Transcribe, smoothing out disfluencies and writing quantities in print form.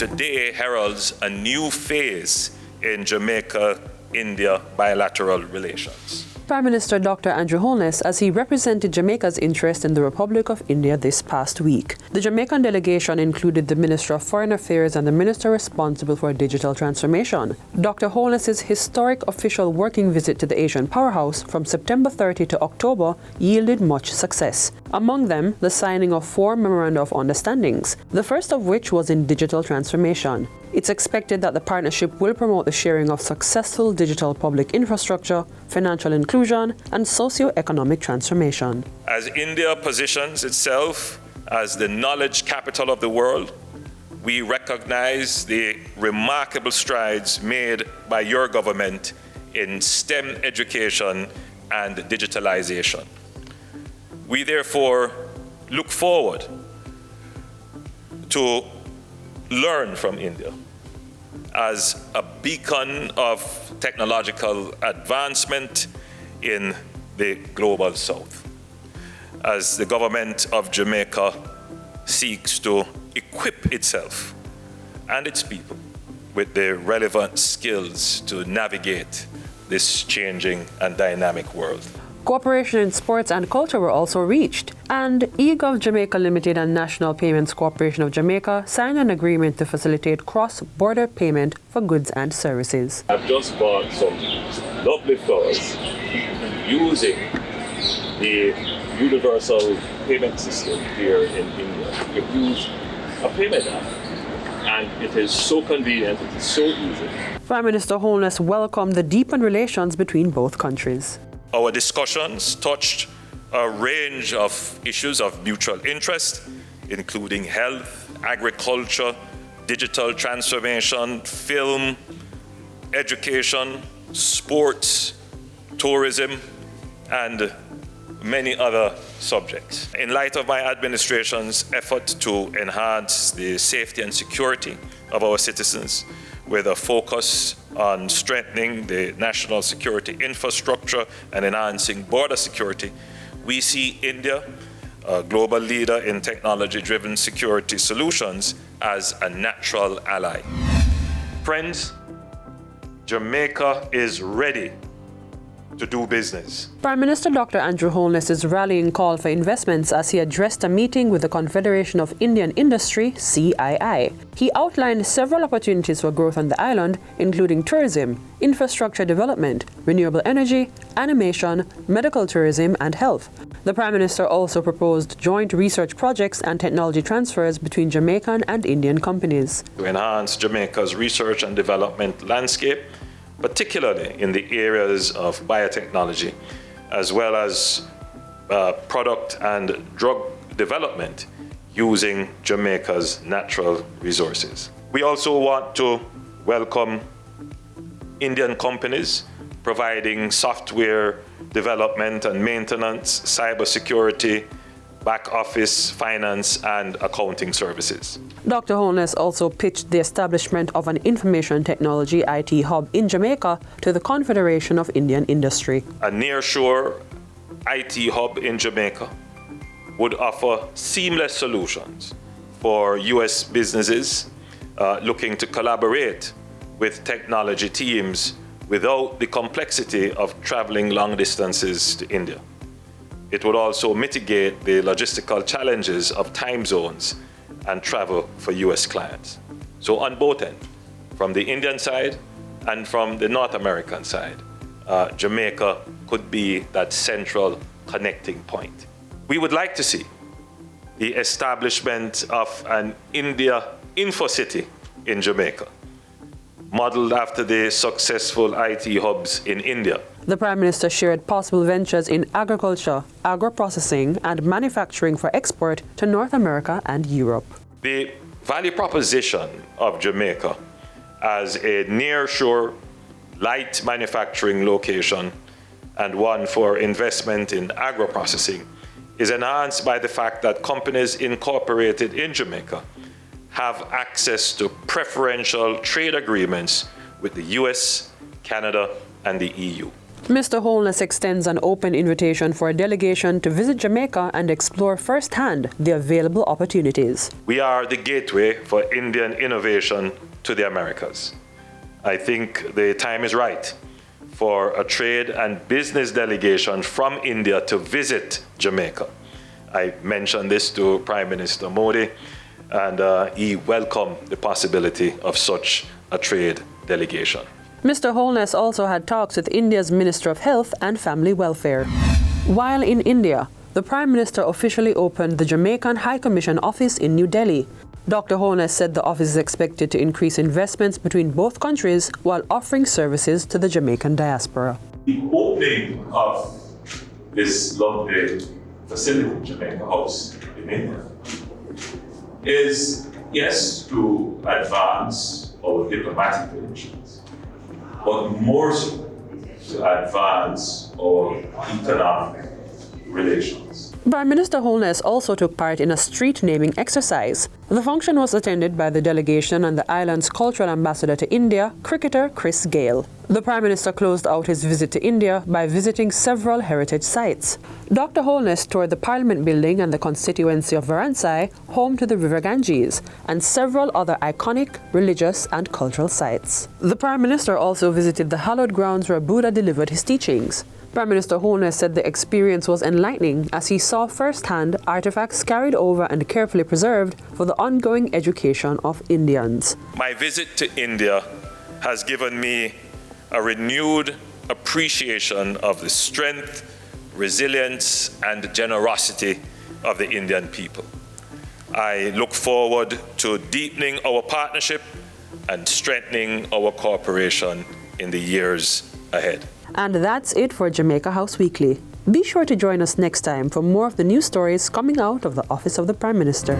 today heralds a new phase in Jamaica-India bilateral relations. Prime Minister Dr. Andrew Holness as he represented Jamaica's interest in the Republic of India this past week. The Jamaican delegation included the Minister of Foreign Affairs and the Minister responsible for digital transformation. Dr. Holness's historic official working visit to the Asian powerhouse from September 30 to October yielded much success. Among them, the signing of 4 memoranda of understandings, the first of which was in digital transformation. It's expected that the partnership will promote the sharing of successful digital public infrastructure, financial inclusion, and socio-economic transformation. As India positions itself as the knowledge capital of the world, we recognize the remarkable strides made by your government in STEM education and digitalization. We therefore look forward to learn from India as a beacon of technological advancement in the global south, as the government of Jamaica seeks to equip itself and its people with the relevant skills to navigate this changing and dynamic world. Cooperation in sports and culture were also reached, and eGov Jamaica Limited and National Payments Corporation of Jamaica signed an agreement to facilitate cross-border payment for goods and services. I've just bought some lovely flowers using the universal payment system here in India. You use a payment app, and it is so convenient, it is so easy. Prime Minister Holness welcomed the deepened relations between both countries. Our discussions touched a range of issues of mutual interest, including health, agriculture, digital transformation, film, education, sports, tourism, and many other subjects. In light of my administration's effort to enhance the safety and security of our citizens, with a focus on strengthening the national security infrastructure and enhancing border security, we see India, a global leader in technology-driven security solutions, as a natural ally. Friends, Jamaica is ready to do business. Prime Minister Dr. Andrew Holness's rallying call for investments as he addressed a meeting with the Confederation of Indian Industry, CII. He outlined several opportunities for growth on the island, including tourism, infrastructure development, renewable energy, animation, medical tourism, and health. The Prime Minister also proposed joint research projects and technology transfers between Jamaican and Indian companies. To enhance Jamaica's research and development landscape, particularly in the areas of biotechnology, as well as product and drug development using Jamaica's natural resources. We also want to welcome Indian companies providing software development and maintenance, cybersecurity, back office, finance, and accounting services. Dr. Holness also pitched the establishment of an information technology IT hub in Jamaica to the Confederation of Indian Industry. A nearshore IT hub in Jamaica would offer seamless solutions for U.S. businesses looking to collaborate with technology teams without the complexity of traveling long distances to India. It would also mitigate the logistical challenges of time zones and travel for U.S. clients. So on both ends, from the Indian side and from the North American side, Jamaica could be that central connecting point. We would like to see the establishment of an India InfoCity in Jamaica, modeled after the successful IT hubs in India. The Prime Minister shared possible ventures in agriculture, agro-processing, and manufacturing for export to North America and Europe. The value proposition of Jamaica as a nearshore light manufacturing location and one for investment in agro-processing is enhanced by the fact that companies incorporated in Jamaica have access to preferential trade agreements with the US, Canada, and the EU. Mr. Holness extends an open invitation for a delegation to visit Jamaica and explore firsthand the available opportunities. We are the gateway for Indian innovation to the Americas. I think the time is right for a trade and business delegation from India to visit Jamaica. I mentioned this to Prime Minister Modi, and he welcomed the possibility of such a trade delegation. Mr. Holness also had talks with India's Minister of Health and Family Welfare. While in India, the Prime Minister officially opened the Jamaican High Commission office in New Delhi. Dr. Holness said the office is expected to increase investments between both countries while offering services to the Jamaican diaspora. The opening of this lovely facility, Jamaica House in India, is, yes, to advance our diplomatic relations, but more so to advance our economic relations. Prime Minister Holness also took part in a street naming exercise. The function was attended by the delegation and the island's cultural ambassador to India, cricketer Chris Gale. The Prime Minister closed out his visit to India by visiting several heritage sites. Dr. Holness toured the Parliament building and the constituency of Varanasi, home to the River Ganges, and several other iconic religious and cultural sites. The Prime Minister also visited the hallowed grounds where Buddha delivered his teachings. Prime Minister Holness said the experience was enlightening as he saw firsthand artifacts carried over and carefully preserved for the ongoing education of Indians. My visit to India has given me a renewed appreciation of the strength, resilience, and generosity of the Indian people. I look forward to deepening our partnership and strengthening our cooperation in the years ahead. And that's it for Jamaica House Weekly. Be sure to join us next time for more of the news stories coming out of the Office of the Prime Minister.